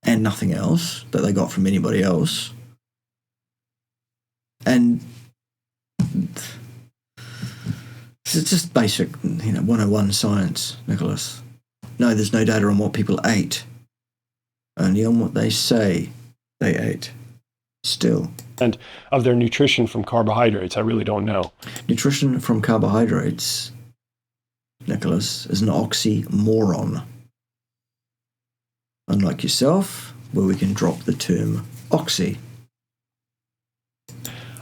and nothing else that they got from anybody else. And It's just basic, 101 science, Nicholas. No, there's no data on what people ate. Only on what they say they ate. Still. And of their nutrition from carbohydrates, I really don't know. Nutrition from carbohydrates, Nicholas, is an oxymoron. Unlike yourself, where we can drop the term oxy.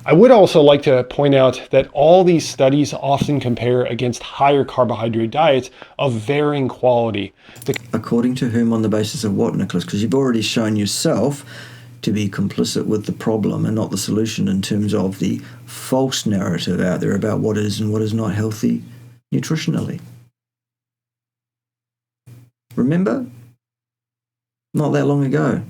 I would also like to point out that all these studies often compare against higher carbohydrate diets of varying quality. According to whom, on the basis of what, Nicholas? Because you've already shown yourself to be complicit with the problem and not the solution in terms of the false narrative out there about what is and what is not healthy nutritionally. Remember? Not that long ago.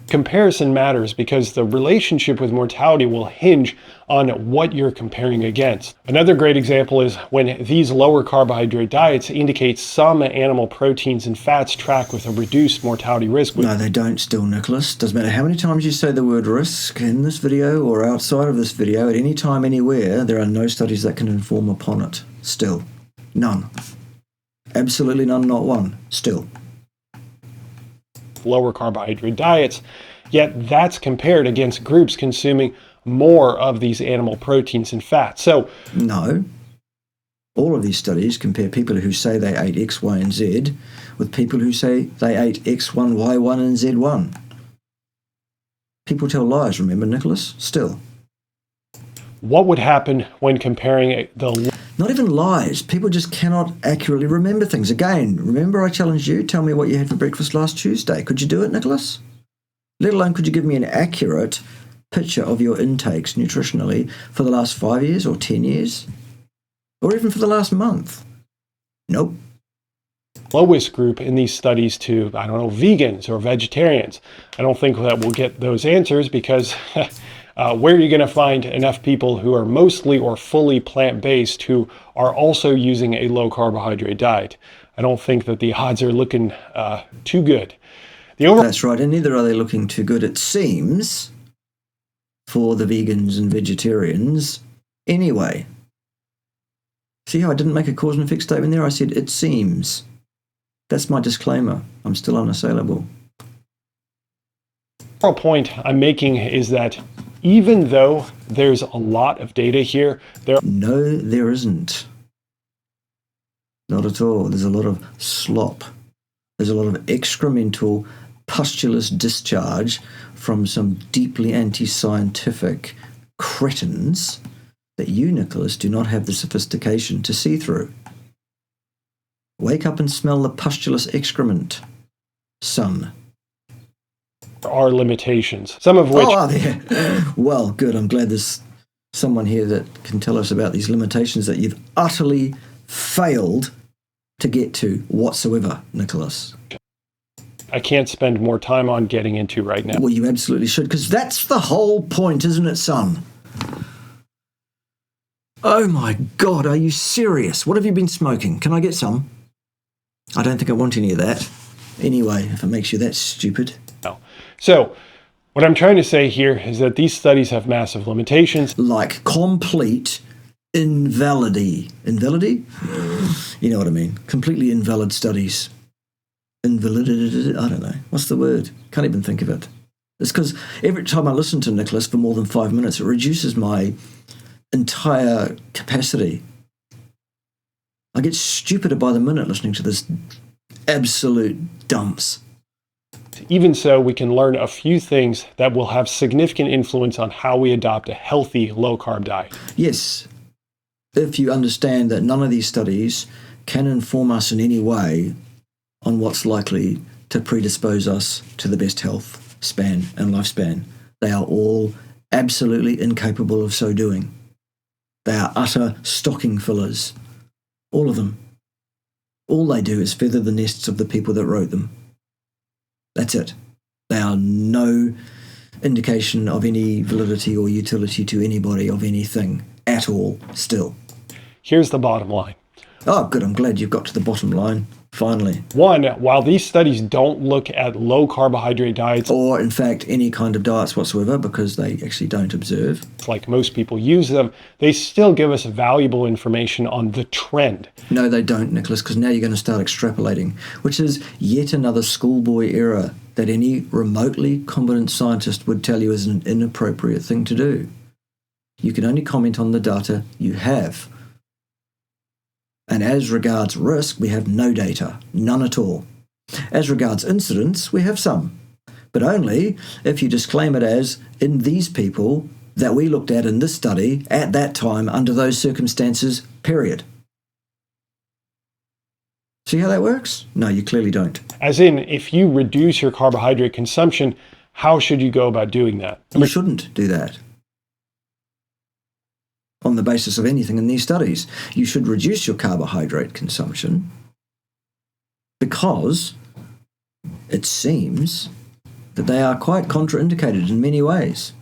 Comparison matters because the relationship with mortality will hinge on what you're comparing against. Another great example is when these lower carbohydrate diets indicate some animal proteins and fats track with a reduced mortality risk. No, they don't still, Nicholas. Doesn't matter how many times you say the word risk in this video or outside of this video, at any time, anywhere, there are no studies that can inform upon it. Still. None. Absolutely none, not one. Still. Lower carbohydrate diets, yet that's compared against groups consuming more of these animal proteins and fats. So no, all of these studies compare people who say they ate X, Y, and Z with people who say they ate X1, Y1, and Z1. People tell lies, remember, Nicholas? Still. What would happen when comparing the... Not even lies. People just cannot accurately remember things. Again, remember I challenged you, tell me what you had for breakfast last Tuesday. Could you do it, Nicholas? Let alone could you give me an accurate picture of your intakes nutritionally for the last 5 years or 10 years? Or even for the last month? Nope. Lowest group in these studies to, vegans or vegetarians. I don't think that we'll get those answers because... where are you going to find enough people who are mostly or fully plant-based who are also using a low-carbohydrate diet? I don't think that the odds are looking too good. That's right, and neither are they looking too good, it seems, for the vegans and vegetarians anyway. See how I didn't make a cause and effect statement there? I said, it seems. That's my disclaimer. I'm still unassailable. The overall point I'm making is that even though there's a lot of data here, No, there isn't. Not at all. There's a lot of slop. There's a lot of excremental, pustulous discharge from some deeply anti-scientific cretins that you, Nicholas, do not have the sophistication to see through. Wake up and smell the pustulous excrement, son. there are limitations, some of which... Oh, are there? Well, good. I'm glad there's someone here that can tell us about these limitations that you've utterly failed to get to whatsoever, Nicholas. I can't spend more time on getting into right now. Well, you absolutely should, because that's the whole point, isn't it, son? Oh my God, are you serious? What have you been smoking? Can I get some? I don't think I want any of that. Anyway, if it makes you that stupid. No. So, what I'm trying to say here is that these studies have massive limitations. Like complete invalidity. Invalidity? You know what I mean. Completely invalid studies. Invalid, I don't know. What's the word? Can't even think of it. It's because every time I listen to Nicholas for more than 5 minutes, it reduces my entire capacity. I get stupider by the minute listening to this absolute dumps. Even so, we can learn a few things that will have significant influence on how we adopt a healthy low-carb diet. Yes, if you understand that none of these studies can inform us in any way on what's likely to predispose us to the best health span and lifespan. They are all absolutely incapable of so doing. They are utter stocking fillers. All of them. All they do is feather the nests of the people that wrote them. That's it. They are no indication of any validity or utility to anybody of anything at all still. Here's the bottom line. Oh, good. I'm glad you've got to the bottom line. Finally. One, while these studies don't look at low carbohydrate diets, Or, in fact, any kind of diets whatsoever, because they actually don't observe. like most people use them, they still give us valuable information on the trend. No, they don't, Nicholas, because now you're going to start extrapolating, which is yet another schoolboy error that any remotely competent scientist would tell you is an inappropriate thing to do. You can only comment on the data you have. And as regards risk, we have no data, none at all. As regards incidence, we have some, but only if you disclaim it as, in these people that we looked at in this study, at that time, under those circumstances, period. See how that works? No, you clearly don't. As in, if you reduce your carbohydrate consumption, how should you go about doing that? You shouldn't do that on the basis of anything in these studies. You should reduce your carbohydrate consumption because it seems that they are quite contraindicated in many ways,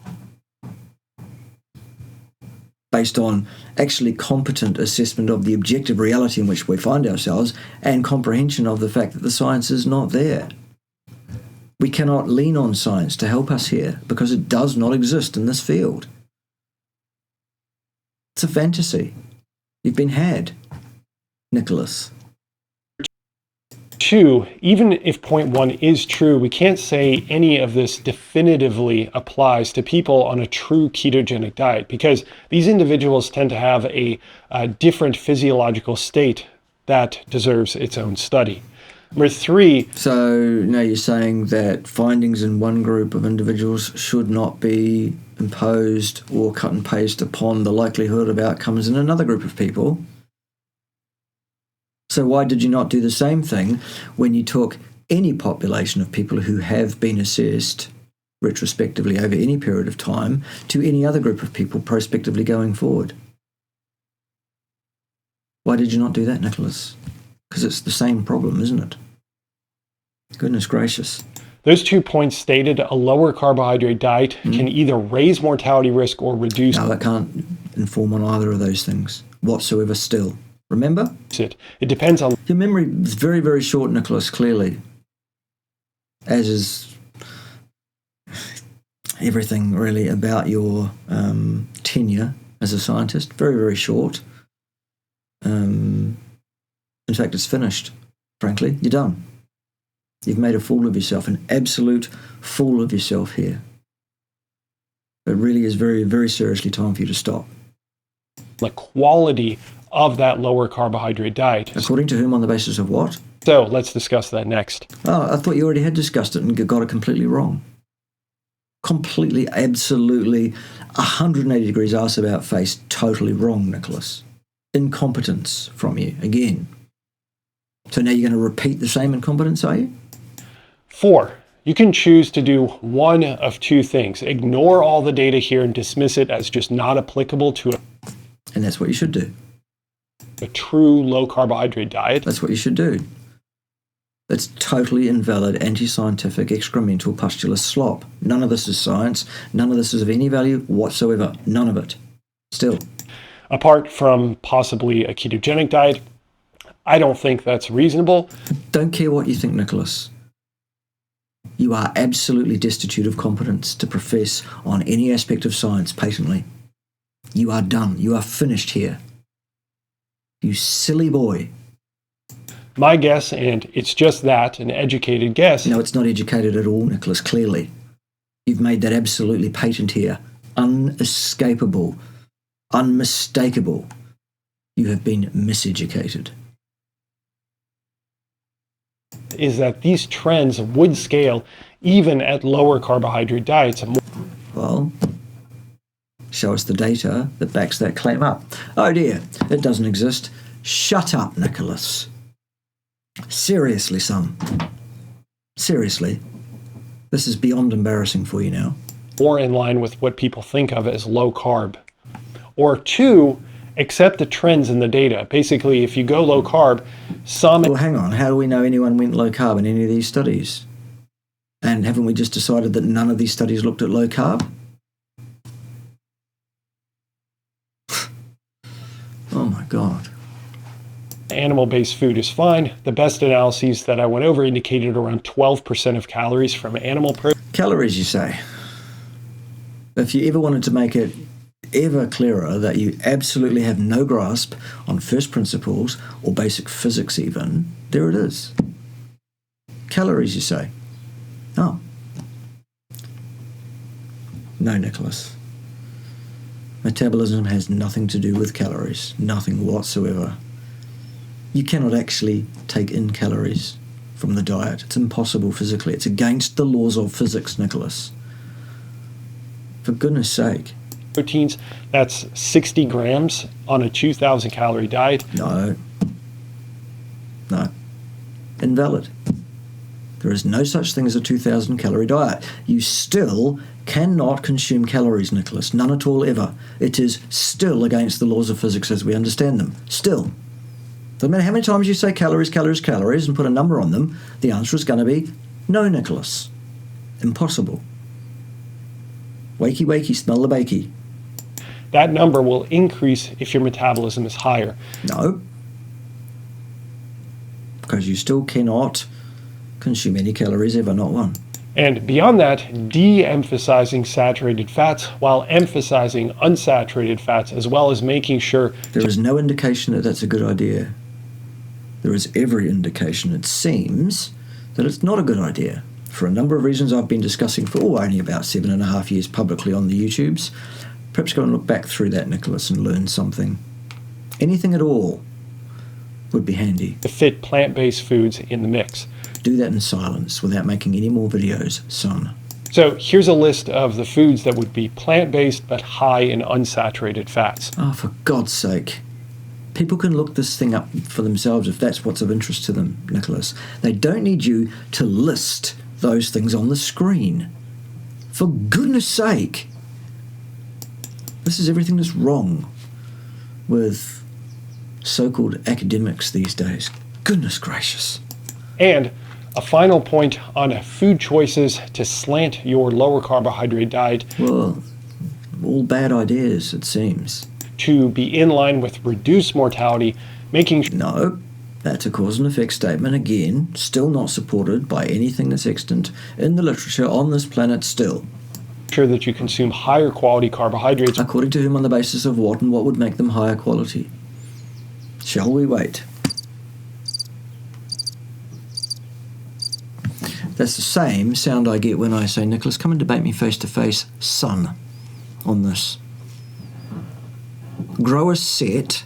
based on actually competent assessment of the objective reality in which we find ourselves and comprehension of the fact that the science is not there. We cannot lean on science to help us here because it does not exist in this field. It's a fantasy. You've been had, Nicholas. Two, even if point one is true, we can't say any of this definitively applies to people on a true ketogenic diet because these individuals tend to have a different physiological state that deserves its own study. Number three. So now you're saying that findings in one group of individuals should not be imposed or cut and paste upon the likelihood of outcomes in another group of people. So why did you not do the same thing when you took any population of people who have been assessed retrospectively over any period of time to any other group of people prospectively going forward? Why did you not do that, Nicholas? Because it's the same problem, isn't it? Goodness gracious. Those 2 points stated, a lower carbohydrate diet can either raise mortality risk or reduce No, it can't inform on either of those things whatsoever still. Remember? it. It depends on Your memory is very, very short, Nicholas, clearly. As is everything really about your tenure as a scientist. Very, very short. In fact, it's finished, frankly. You're done. You've made a fool of yourself, an absolute fool of yourself here. It really is very, very seriously time for you to stop. the quality of that lower carbohydrate diet. According to whom, on the basis of what? So let's discuss that next. Oh, I thought you already had discussed it and got it completely wrong. Completely, absolutely, 180 degrees arse about face, totally wrong, Nicholas. Incompetence from you, again. So now you're going to repeat the same incompetence, are you? 4, you can choose to do one of two things. Ignore all the data here and dismiss it as just not applicable to And that's what you should do. a true low carbohydrate diet. That's what you should do. That's totally invalid, anti-scientific, excremental, pustulous slop. None of this is science. None of this is of any value whatsoever. None of it. Still. Apart from possibly a ketogenic diet, I don't think that's reasonable. Don't care what you think, Nicholas. You are absolutely destitute of competence to profess on any aspect of science patently. You are done. You are finished here. You silly boy. My guess, and it's just that, an educated guess. No, it's not educated at all, Nicholas, clearly. You've made that absolutely patent here. Unescapable. Unmistakable. You have been miseducated. Is that these trends would scale even at lower carbohydrate diets. Well, show us the data that backs that claim up. Oh dear, it doesn't exist. Shut up, Nicholas. Seriously, son. Seriously. This is beyond embarrassing for you now. More in line with what people think of as low carb. Or 2, accept the trends in the data. Basically, if you go low carb, Well, hang on. How do we know anyone went low carb in any of these studies? And haven't we just decided that none of these studies looked at low carb? Oh my God. Animal-based food is fine. The best analyses that I went over indicated around 12% of calories from animal protein. Calories, you say? If you ever wanted to make it ever clearer that you absolutely have no grasp on first principles or basic physics even, there it is. Calories, you say? Oh. No, Nicholas. Metabolism has nothing to do with calories. Nothing whatsoever. You cannot actually take in calories from the diet. It's impossible physically. It's against the laws of physics, Nicholas. For goodness sake. Proteins, that's 60 grams on a 2,000 calorie diet. No. Invalid. There is no such thing as a 2,000 calorie diet. You still cannot consume calories, Nicholas. None at all, ever. It is still against the laws of physics as we understand them. Still. Doesn't matter how many times you say calories, calories, calories and put a number on them, the answer is going to be no, Nicholas. Impossible. Wakey, wakey, smell the bakey. That number will increase if your metabolism is higher. No. Because you still cannot consume any calories ever, not one. And beyond that, de-emphasizing saturated fats while emphasizing unsaturated fats, as well as making sure... There is no indication that that's a good idea. There is every indication, it seems, that it's not a good idea. For a number of reasons I've been discussing for only about 7.5 years publicly on the YouTubes. Perhaps go and look back through that, Nicholas, and learn something. Anything at all would be handy. To fit plant-based foods in the mix. Do that in silence without making any more videos, son. So here's a list of the foods that would be plant-based but high in unsaturated fats. Oh, for God's sake. People can look this thing up for themselves if that's what's of interest to them, Nicholas. They don't need you to list those things on the screen. For goodness sake. This is everything that's wrong with so-called academics these days. Goodness gracious. And a final point on food choices to slant your lower carbohydrate diet. Well, all bad ideas, it seems. To be in line with reduced mortality, making sure... No, that's a cause and effect statement. Again, still not supported by anything that's extant in the literature on this planet still. Sure that you consume higher quality carbohydrates. According to whom, on the basis of what, and what would make them higher quality? Shall we wait? That's the same sound I get when I say, Nicholas, come and debate me face to face, son, on this. Grow a set.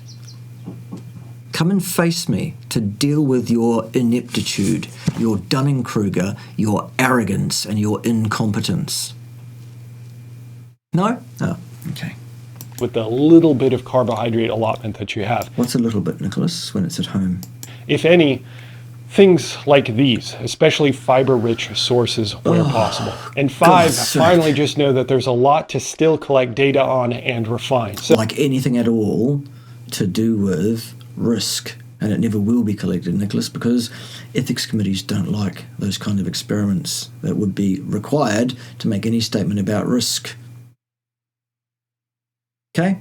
Come and face me to deal with your ineptitude, your Dunning-Kruger, your arrogance, and your incompetence. No? Oh, okay. With the little bit of carbohydrate allotment that you have. What's a little bit, Nicholas, when it's at home? If any, things like these, especially fiber-rich sources where possible. And 5, finally just know that there's a lot to still collect data on and refine. So, like anything at all to do with risk. And it never will be collected, Nicholas, because ethics committees don't like those kind of experiments that would be required to make any statement about risk. Okay?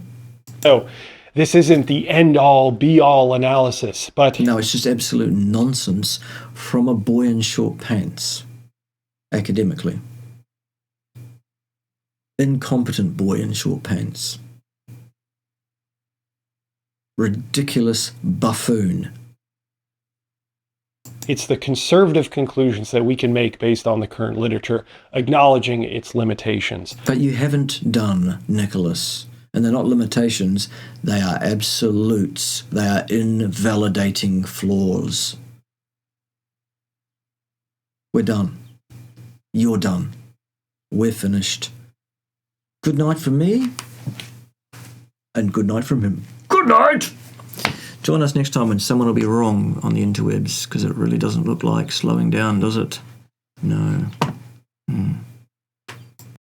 So, this isn't the end-all, be-all analysis, but... No, it's just absolute nonsense from a boy in short pants, academically. Incompetent boy in short pants. Ridiculous buffoon. It's the conservative conclusions that we can make based on the current literature, acknowledging its limitations. But you haven't done, Nicholas. And they're not limitations, they are absolutes. They are invalidating flaws. We're done. You're done. We're finished. Good night from me, and good night from him. Good night! Join us next time when someone will be wrong on the interwebs, because it really doesn't look like slowing down, does it? No.